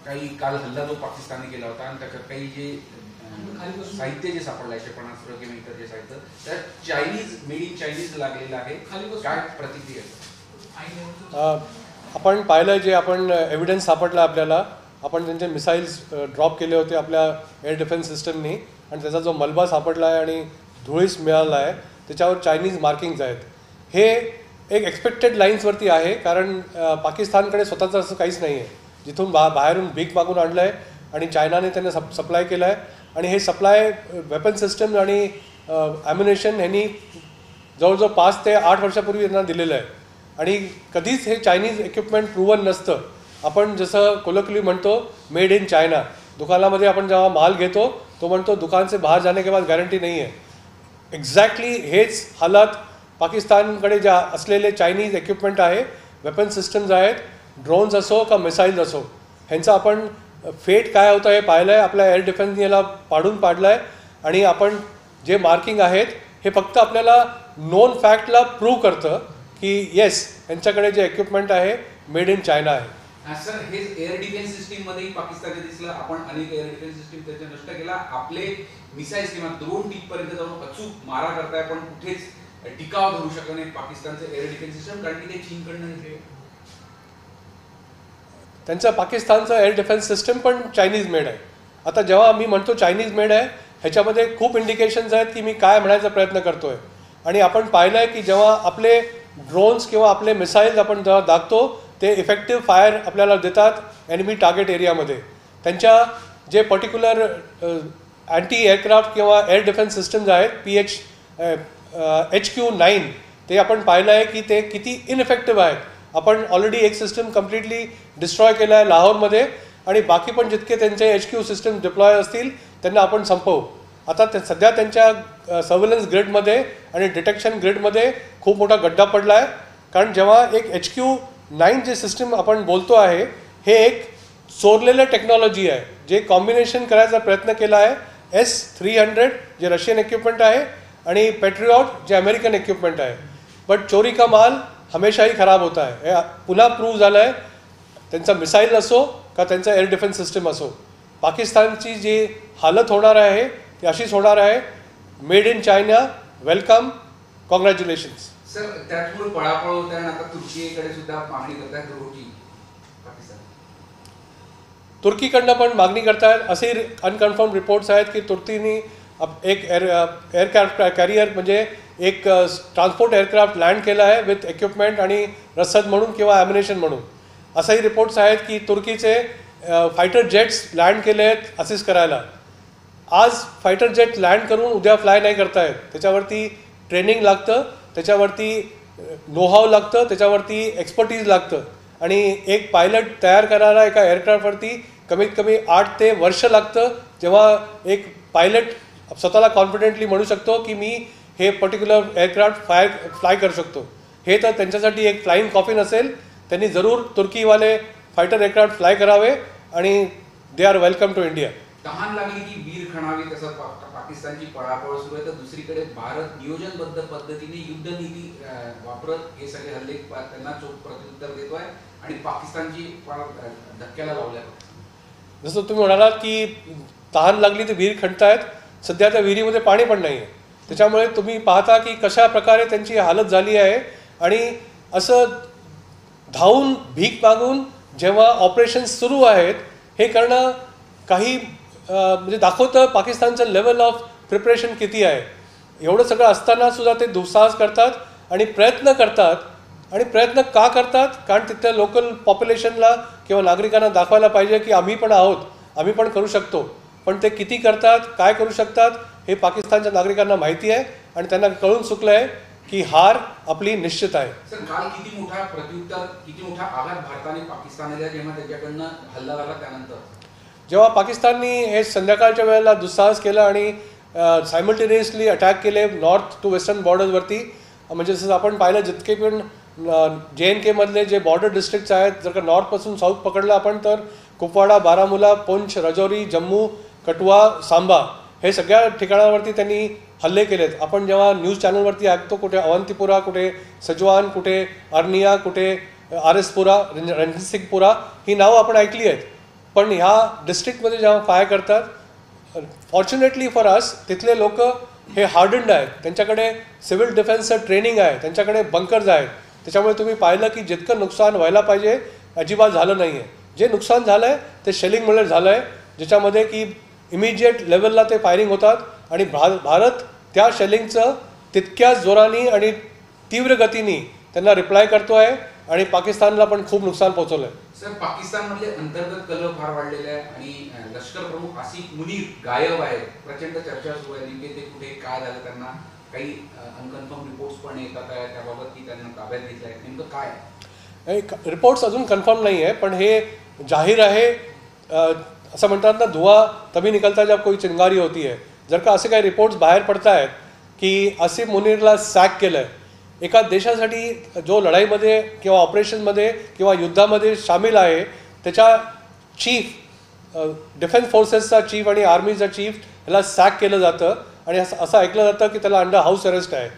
काही काल हल्ला जो पाकिस्तानने केला होता आणि त्याच्यात काही जे साहित्य जे सापडलं आहे क्षेपणास्त्र किंवा इतर जे साहित्य त्यात चायनीज मेड इन चायनीज लागलेलं आहे, काय प्रतिक्रिया? आपण पाहिलं जे आपण एव्हिडन्स सापडला आपल्याला, आपण त्यांचे मिसाईल्स ड्रॉप केले होते आपल्या एअर डिफेन्स सिस्टमनी आणि त्याचा जो मलबा सापडला आहे आणि धुळीस मिळाला आहे त्याच्यावर चायनीज मार्किंग्स आहेत. हे एक एक्सपेक्टेड लाईन्सवरती आहे, कारण पाकिस्तानकडे स्वतःचं असं काहीच नाही आहे. जिथून बाहेरून भीक मागून आणलं आहे आणि चायनाने त्यांना सप्लाय केलं आहे आणि हे सप्लाय वेपन सिस्टम आणि ॲम्युनेशन ह्यांनी जवळजवळ 5 ते 8 वर्षापूर्वी त्यांना दिलेलं आहे आणि कधीच हे चायनीज इक्विपमेंट प्रूव्हन नसतं. आपण जसं कोलोक्युली म्हणतो मेड इन चायना, दुकानामध्ये आपण जेव्हा माल घेतो तो म्हणतो दुकान से बाहर जाने के बाद गॅरंटी नाही आहे. एक्झॅक्टली हेच हालात पाकिस्तानकडे ज्या असलेले चायनीज इक्विपमेंट आहे, वेपन सिस्टम्स आहेत, ड्रोन्स असो का मिसाईल्स असो, ह्यांचं आपण फेट काय होतं हे पाहिलं आहे. आपल्या एअर डिफेन्सने याला पाडून पाडलं आहे आणि आपण जे मार्किंग आहेत हे फक्त आपल्याला नोन फॅक्टला प्रूव्ह करतं की येस यांच्याकडे जे इक्विपमेंट आहे मेड इन चायना आहे. सर, हे एअर डिफेन्स सिस्टीम मध्येही पाकिस्तानचे दिसलं. आपण अनेक एअर डिफेन्स सिस्टीम त्याच्या नष्ट केला. आपले मिसाईल्स किंवा ड्रोन टीप पर्यंत जाऊन अचूक मारा करताय, पण कुठेच टिकाव धरू शकत नाही पाकिस्तानचं एअर डिफेन्स सिस्टम, कारण की ते चीनकडनं घेतले. त्यांचं पाकिस्तानचं एअर डिफेन्स सिस्टम पण चायनीज मेड आहे. आता जेव्हा मी म्हणतो चायनीज मेड आहे ह्याच्यामध्ये खूप इंडिकेशन्स आहेत की मी काय म्हणायचा प्रयत्न करतो आहे. आणि आपण पाहिलं आहे की जेव्हा आपले ड्रोन्स किंवा आपले मिसाईल्स आपण जेव्हा दाखतो ते इफेक्टिव्ह फायर आपल्याला देतात एनिमी टार्गेट एरियामध्ये. त्यांच्या जे पर्टिक्युलर अँटी एअरक्राफ्ट किंवा एअर डिफेन्स सिस्टम्स आहेत HQ-9, ते आपण पाहिलं आहे की ते किती इनइफेक्टिव्ह आहेत. आपण ऑलरेडी एक सिस्टम कम्प्लिटली डिस्ट्रॉय केला आहे लाहोरमध्ये आणि बाकी पण जितके त्यांचे HQ सिस्टम डिप्लॉय असतील त्यांना आपण संपवू. आता सध्या त्यांच्या सर्व्हेलन्स ग्रिडमध्ये आणि डिटेक्शन ग्रिडमध्ये खूप मोठा गड्डा पडला आहे, कारण जेव्हा एक HQ-9 जे सिस्टम आपण बोलतो आहे हे एक चोरलेलं टेक्नॉलॉजी आहे, जे कॉम्बिनेशन करायचा प्रयत्न केला आहे S-300 जे रशियन इक्विपमेंट आहे आणि पेट्रियॉट जे अमेरिकन इक्विपमेंट आहे. बट चोरी का माल हमेशाही खराब होता है. हे पुन्हा प्रूव्ह झालं आहे. त्यांचा मिसाईल असो का त्यांचा एअर डिफेन्स सिस्टम असो, पाकिस्तानची जी हालत होणार आहे ती अशीच होणार आहे. Made in China, welcome, congratulations. Sir, त्याचमुळे पळापळ होत आहे आणि आता तुर्कीकडे सुद्धा मागणी करतायत रोटी पाकिस्तान. तुर्कीकडनं पण मागणी करतायत. असे अनकन्फर्म रिपोर्ट्स आहेत की तुर्कीने एक एअरक्राफ्ट कॅरियर म्हणजे एक ट्रान्सपोर्ट एअरक्राफ्ट लँड केला आहे विथ इक्विपमेंट आणि रसद म्हणून किंवा ॲम्युनेशन म्हणून. असाही रिपोर्ट्स आहेत की तुर्कीचे फायटर जेट्स लँड केले आहेत असिस्ट करायला. आज फायटर जेट लँड करून उद्या फ्लाय नाही करतायत. त्याच्यावरती ट्रेनिंग लागतं, त्याच्यावरती नोहाव लागतं, त्याच्यावरती एक्सपर्टीज लागतं आणि एक पायलट तयार करायला एका एअरक्राफ्टवरती कमीत कमी 8 ते वर्ष लागतं. जेव्हा एक पायलट स्वतःला कॉन्फिडेंटली म्हणू शकतो की मी हे पर्टिक्युलर एअरक्राफ्ट फ्लाय करू शकतो. हे तर त्यांच्यासाठी एक फ्लाईंग कॉफिन असेल. त्यांनी जरूर तुर्कीवाले फायटर एअरक्राफ्ट फ्लाय करावे आणि they are welcome to India. तहान लागली की वीर खणावी, तसं पाकिस्तानची पळापळ सुरू आहे. तर दुसरीकडे भारत नियोजनबद्ध पद्धतीने युद्धनीती वापरत हे सगळे हल्ले त्यांना चोख प्रत्युत्तर देतोय आणि पाकिस्तानची धक्क्याला लावल्या. जसं तुम्ही म्हणालात की तहान लागली तर विहीर खणतायत. सध्या त्या विहिरीमध्ये पाणी पण नाही आहे. त्याच्यामुळे तुम्ही पाहता की कशा प्रकारे त्यांची हालत झाली आहे. आणि असं धावून भीक मागून जेव्हा ऑपरेशन्स सुरू आहेत हे करणं काही म्हणजे दाखवतं पाकिस्तानचं लेवल ऑफ प्रिपरेशन किती आहे. एवढं सगळं असताना सुद्धा ते दुस्साहस करतात आणि प्रयत्न करतात. आणि प्रयत्न का करतात? कारण तिथल्या लोकल पॉप्युलेशनला किंवा नागरिकांना दाखवायला पाहिजे की आम्ही पण आहोत, आम्ही पण करू शकतो. पण ते किती करतात, काय करू शकतात हे पाकिस्तानच्या नागरिकांना माहिती आहे आणि त्यांना कळून चुकलं आहे की हार आपली निश्चित आहे. सर, काल किती मोठा प्रत्युत्तर, किती मोठा आघात भारताने पाकिस्तानला जेव्हा त्याच्याकडनं हल्ला झाला त्यानंतर, जेव्हा पाकिस्ताननी हे संध्याकाळच्या वेळेला दुस्साहस केलं आणि सायमल्टेनियसली अटॅक केले नॉर्थ टू वेस्टर्न बॉर्डर्सवरती. म्हणजे जसं आपण पाहिलं जितके पण JNK मधले जे बॉर्डर डिस्ट्रिक्ट्स आहेत, जर का नॉर्थपासून साऊथ पकडलं आपण तर कुपवाडा, बारामुला, पुंछ, राजौरी, जम्मू, कठुआ, सांबा हे सगळ्या ठिकाणावरती त्यांनी हल्ले केलेत. आपण जेव्हा न्यूज चॅनलवरती ऐकतो कुठे अवंतीपुरा, कुठे सजवान, कुठे अर्निया, कुठे RSपुरा, रणजितसिंगपुरा ही नावं आपण ऐकली आहेत. पण ह्या डिस्ट्रिक्टमध्ये जेव्हा फायर करतात, फॉर्च्युनेटली फॉर अस तिथले लोक हे हार्डन्ड आहेत, त्यांच्याकडे सिव्हिल डिफेन्सचं ट्रेनिंग आहे, त्यांच्याकडे बंकर्स आहेत. त्याच्यामुळे तुम्ही पाहिलं की जितकं नुकसान व्हायला पाहिजे अजिबात झालं नाही आहे. जे नुकसान झालं आहे ते शेलिंगमुळे झालं आहे, ज्याच्यामध्ये की इमिजिएट लेवलला ते फायरिंग होतात आणि भारत त्या शेलिंगचं तितक्याच जोराने आणि तीव्र गतीने त्यांना रिप्लाय करतो आहे आणि पाकिस्तानला पण खूप नुकसान पोहोचवलं आहे. सर, पाकिस्तानमधले अंतर्गत कलह फार वाढलेले आहे आणि लष्कर प्रमुख आसिफ मुनीर गायब आहेत. प्रचंड चर्चा सुरू आहे, नेमके ते कुठे, काय झालं, त्यांना काही अनकन्फर्म रिपोर्ट्स पण येतात आहे त्याबाबत की त्यांना ताब्यात घेतलं आहे, नेमकं काय? रिपोर्ट्स अजून कन्फर्म नाही आहे, पण हे जाहीर आहे. असं म्हणतात ना, धुवा तभी निकलता जब कोई चिंगारी होती है. जर का असे काही रिपोर्ट्स बाहेर पडत आहेत की आसिफ मुनीरला सॅक केलं आहे, एका देशासाठी जो लढाईमध्ये किंवा ऑपरेशनमध्ये किंवा युद्धामध्ये सामील आहे, त्याच्या चीफ, डिफेन्स फोर्सेसचा चीफ आणि आर्मीचा चीफ ह्याला सॅक केलं जातं आणि असं ऐकलं जातं की त्याला अंडर हाऊस अरेस्ट आहे.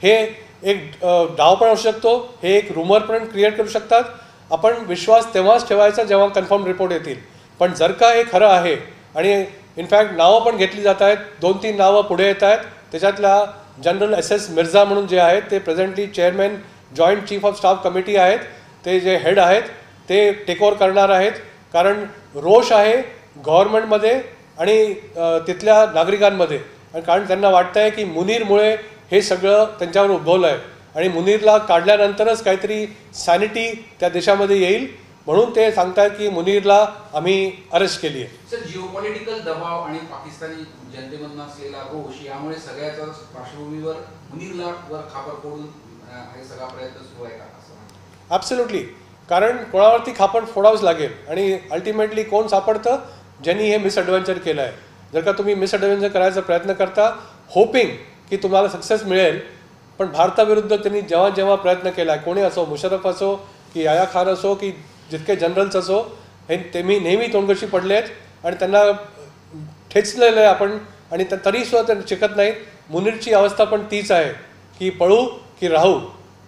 हे एक डाव पण असू शकतो, हे एक रुमर पण क्रिएट करू शकतात. आपण विश्वास तेव्हाच ठेवायचा जेव्हा कन्फर्म रिपोर्ट येतील. पण जर का हे खरं आहे आणि इनफॅक्ट नावं पण घेतली जात आहेत, 2-3 नावं पुढे येत आहेत. त्याच्यातल्या जनरल SS मिर्झा म्हणून जे आहेत ते presently chairman joint chief of staff committee आहेत, ते जे हेड आहेत ते टेक ओव्हर करणार आहेत. कारण रोष आहे गव्हर्नमेंटमध्ये आणि तिथल्या नागरिकांमध्ये, कारण त्यांना वाटतं आहे की मुनीरमुळे हे सगळं त्यांच्यावर उद्भवलं आहे आणि मुनीरला काढल्यानंतरच काहीतरी सॅनिटी त्या देशामध्ये येईल, म्हणून ते सांगतात की मुनीरला आम्ही अरेस्ट केली आहे. सर, जिओपॉलिटिकल दबाव आणि पाकिस्तानी जनतेमधून असलेला रोष यामुळे सगळ्याच्या पार्श्वभूमीवर मुनीरला वर खापर फोडून हे सगळा प्रयत्न सुरू आहे का असं? ॲब्सोल्युटली. कारण कोणावरती खापर फोडावंच लागेल आणि अल्टिमेटली कोण सापडतं, ज्यांनी हे मिसॲडव्हेंचर केलं आहे. जर का तुम्ही मिसॲडव्हेंचर करायचा प्रयत्न करता होपिंग की तुम्हाला सक्सेस मिळेल, पण भारताविरुद्ध त्यांनी जेव्हा जेव्हा प्रयत्न केला आहे, कोणी असो, मुशर्रफ असो की याया खान असो की जितके जनरल्स असो, हे ते मी नेहमी तोंडगशी पडले आहेत आणि त्यांना ठेचलेलं आहे आपण, आणि तरीसुद्धा ते शिकत नाहीत. मुनीरची अवस्था पण तीच आहे की पळू की राहू.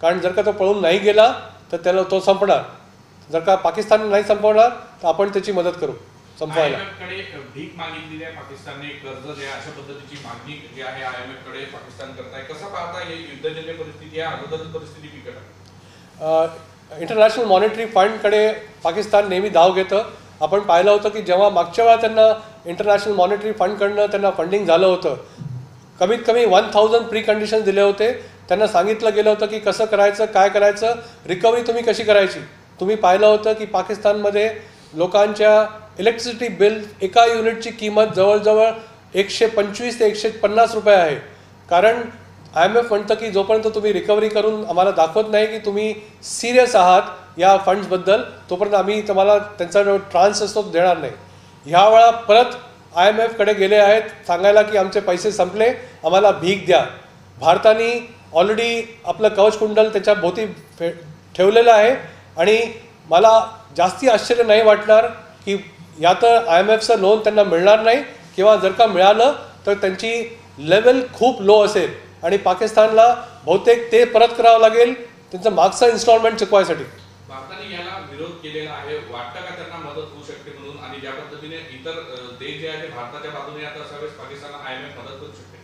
कारण जर का तो पळून नाही गेला तर त्याला तो संपणार. जर का पाकिस्तान नाही संपवणार तर आपण त्याची मदत करू संपवायला. IMF भीक मागितलेली आहे पाकिस्तानने, कर्ज द्या अशा पद्धतीची मागणी जी आहे IMF कडे पाकिस्तान करताय. कसं पाहता हे युद्धजन्य परिस्थिती आहे, अगोदर परिस्थिती बिकट आहे? इंटरनॅशनल मॉनिटरी फंडकडे पाकिस्तान नेहमी धाव घेतं. आपण पाहिलं होतं की जेव्हा मागच्या वेळा त्यांना इंटरनॅशनल मॉनिटरी फंडकडनं त्यांना फंडिंग झालं होतं, कमीत कमी 1000 प्री कंडिशन दिले होते. त्यांना सांगितलं गेलं होतं की कसं करायचं, काय करायचं, रिकव्हरी तुम्ही कशी करायची. तुम्ही पाहिलं होतं की पाकिस्तानमध्ये लोकांच्या इलेक्ट्रिसिटी बिल एका युनिटची किंमत जवळजवळ 125 ते 150 रुपये आहे. कारण IMF म्हणतं की जोपर्यंत तुम्ही रिकव्हरी करून आम्हाला दाखवत नाही की तुम्ही सिरियस आहात या फंड्सबद्दल, तोपर्यंत आम्ही तुम्हाला त्यांचा जो ट्रान्स असतो तो देणार नाही. ह्या वेळा परत IMF कडे गेले आहेत सांगायला की आमचे पैसे संपले, आम्हाला भीक द्या. भारताने ऑलरेडी आपलं कवचकुंडल त्याच्या भोवती ठेवलेलं आहे आणि मला जास्ती आश्चर्य नाही वाटणार की या तर IMFचं लोन त्यांना मिळणार नाही, किंवा जर का मिळालं तर त्यांची लेवल खूप लो असेल आणि पाकिस्तानला बहुतेक ते परत करावं लागेल त्यांचं मागचं इन्स्टॉलमेंट चुकवायसाठी. भारताने याला विरोध केलेला आहे, वाटतं का त्यांना मदत होऊ शकते म्हणून? आणि ज्या पद्धतीने इतर देश जे आहे भारताच्या बाजूने आता असावेच, पाकिस्तानला IMF मदत करू शकते?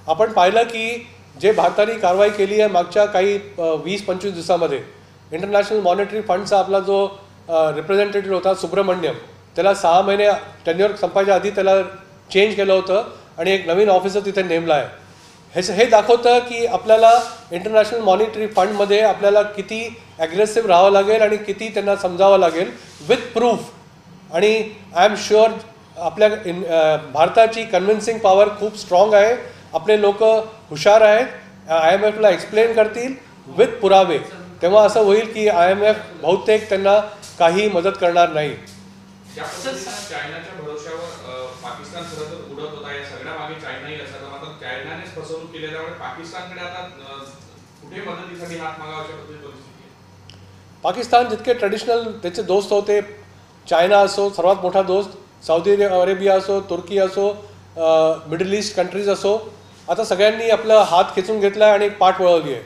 आपण पाहिलं की जे भारताने कारवाई केली आहे मागच्या काही 20-25 दिवसामध्ये, इंटरनॅशनल मॉनिटरी फंडचा आपला जो रिप्रेझेंटेटिव्ह होता सुब्रमण्यम, त्याला 6 महिने टेन्युअर संपायच्या आधी त्याला चेंज केलं होतं आणि एक नवीन ऑफिसर तिथे नेमला आहे. हे दाखवतं की आपल्याला इंटरनॅशनल मॉनिटरी फंडमध्ये आपल्याला किती ॲग्रेसिव्ह राहावं लागेल आणि किती त्यांना समजावं लागेल विथ प्रूफ. आणि आय एम शुअर आपल्या भारताची कन्व्हिन्सिंग पॉवर खूप स्ट्रॉंग आहे. आपले लोक हुशार आहेत, IMFला एक्सप्लेन करतील विथ पुरावे. तेव्हा असं होईल की IMF बहुतेक त्यांना काही मदत करणार नाही. चायनाच्या भरोश्यावर पाकिस्तान सरहद उडत होता, या सगळ्या मागे चायनाही असायचा, मात्र चायनानेच फसवणूक केल्यामुळे पाकिस्तानकडे आता कुठे मदतीसाठी हात मागावा अशा परिस्थिती आहे. पाकिस्तान जितके ट्रेडिशनल त्याचे दोस्त होते, चायना असो सर्वात मोठा दोस्त, सौदी अरेबिया असो, तुर्की असो, मिडल ईस्ट कंट्रीज असो, आता सगळ्यांनी आपला हात खेचून घेतला आहे आणि पाठ वळवली आहे.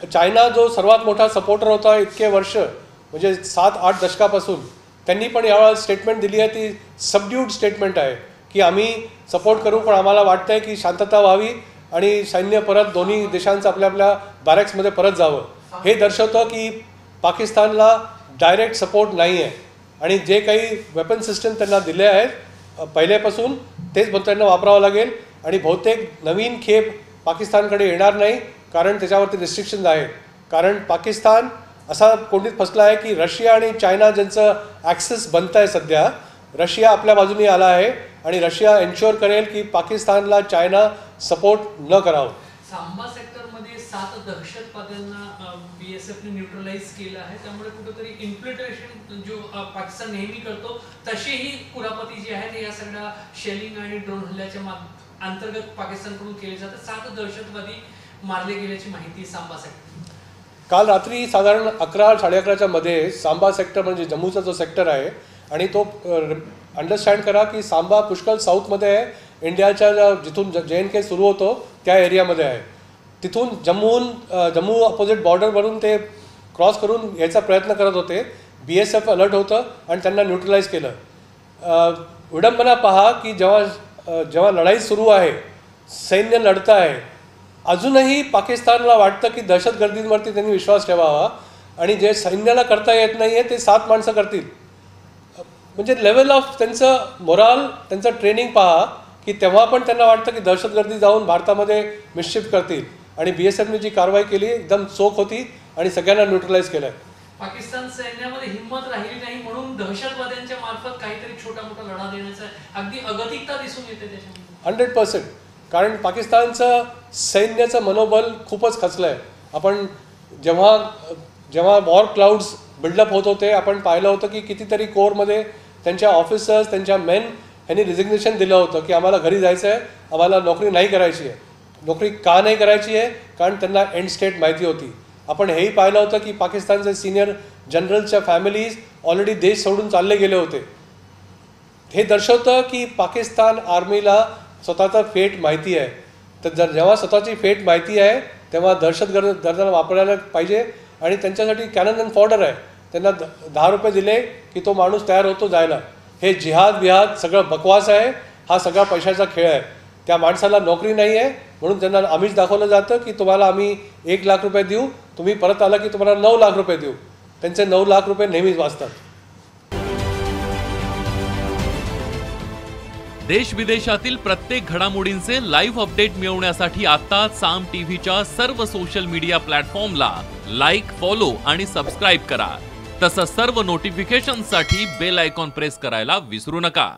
चायना जो सर्वात मोठा सपोर्टर होता इतके वर्ष, म्हणजे 7-8 दशकापासून, त्यांनी पण यावेळेला स्टेटमेंट दिली आहे, ती सबड्यूड स्टेटमेंट आहे की आम्ही सपोर्ट करू, पण आम्हाला वाटतं आहे की शांतता व्हावी आणि सैन्य परत दोन्ही देशांचं आपल्या आपल्या बॅरॅक्समध्ये परत जावं. हे दर्शवतं की पाकिस्तानला डायरेक्ट सपोर्ट नाही आहे आणि जे काही वेपन सिस्टम त्यांना दिले आहेत पहिल्यापासून तेच त्यांना वापरावं लागेल आणि बहुतेक नवीन खेप पाकिस्तानकडे येणार नाही, कारण त्याच्यावरती रिस्ट्रिक्शन्स आहेत. कारण पाकिस्तान असा कोंडीत फसला आहे की रशिया आणि चायना ज्यांचं ॲक्सेस बनतं आहे सध्या, रशिया आपल्या बाजूने आला आहे आणि रशिया एन्श्युअर करेल की पाकिस्तानला चायना सपोर्ट न करावं. सांबा सेक्टरमध्ये 7 दहशतवाद्यांना BSFने न्यूट्रलाइज केलं आहे, त्यामुळे कुठेतरी इन्फिल्ट्रेशन जो पाकिस्तान नेहमी करतो तशीही कुरापती जी आहे या सगळ्या शेलिंग आणि ड्रोन हल्ल्याच्या अंतर्गत पाकिस्तानकडून केले जाते. 7 दहशतवादी मारले गेल्याची माहिती सांबा सेक्टर. काल रात्री साधारण 11-11:30च्या मध्ये सांबा सेक्टर म्हणजे जम्मूचा जो सेक्टर आहे आणि तो अंडरस्टँड करा की सांबा पुष्कळ साऊथमध्ये आहे, इंडियाच्या जिथून JNK सुरू होतो त्या एरियामध्ये आहे. तिथून जम्मू अपोजिट बॉर्डरवरून ते क्रॉस करून यायचा प्रयत्न करत होते. BSF अलर्ट होतं आणि त्यांना न्यूट्रलाइज केलं. विडंबना पहा की जेव्हा लढाई सुरू आहे, सैन्य लढतं आहे, अजूनही पाकिस्तानला वाटतं की दहशतगर्दींवरती त्यांनी विश्वास ठेवावा आणि जे सैन्याला करता येत नाही आहे ते 7 माणसं करतील. म्हणजे लेवल ऑफ त्यांचं मोराल, त्यांचं ट्रेनिंग पहा की तेव्हा पण त्यांना वाटतं की दहशतगर्दी जाऊन भारतामध्ये मिस्चिफ करतील आणि BSFने जी कारवाई केली एकदम चोख होती आणि सगळ्यांना न्यूट्रलाइज केलं. पाकिस्तान सैन्यामध्ये हिंमत राहिली नाही म्हणून दहशतवाद्यांच्या मार्फत काहीतरी छोटा मोठा लढा देण्याचा अगदी अगतिकता दिसून येते त्याच्यामध्ये. 100%. कारण पाकिस्तानचं सैन्याचं मनोबल खूपच खचलं आहे. आपण जेव्हा वॉर क्लाउड्स बिल्डअप होत होते, आपण पाहिलं होतं की कितीतरी कोरमध्ये त्यांच्या ऑफिसर्स, त्यांच्या मेन यांनी रिझिग्नेशन दिलं होतं की आम्हाला घरी जायचं आहे, आम्हाला नोकरी नाही करायची आहे. नोकरी का नाही करायची आहे? कारण त्यांना एंड स्टेट माहिती होती. आपण हेही पाहिलं होतं की पाकिस्तानचे सिनियर जनरलच्या फॅमिलीज ऑलरेडी देश सोडून चालले गेले होते. हे दर्शवतं की पाकिस्तान आर्मीला स्वतःचा फेट माहिती आहे. तर जेव्हा स्वतःची फेट माहिती आहे तेव्हा दहशतगर्दांना वापरायला पाहिजे आणि त्यांच्यासाठी कॅनन अँड फॉर्डर आहे. त्यांना 10 रुपये दिले की तो माणूस तयार होतो जायला. हे जिहाद सगळं बकवास आहे. हा सगळा पैशाचा खेळ आहे. त्या माणसाला नोकरी नाही आहे म्हणून त्यांना आमिष दाखवलं जातं की तुम्हाला आम्ही 1 लाख रुपये देऊ, तुम्ही परत आला की तुम्हाला 9 लाख रुपये देऊ. त्यांचे 9 लाख रुपये नेहमीच वाचतात. देश विदेशातील प्रत्येक घडामोडींचे लाईव्ह अपडेट मिळवण्यासाठी आता साम टीव्हीच्या सर्व सोशल मीडिया प्लॅटफॉर्मला लाईक, फॉलो आणि सबस्क्राईब करा. तसंच सर्व नोटिफिकेशनसाठी बेल आयकॉन प्रेस करायला विसरू नका.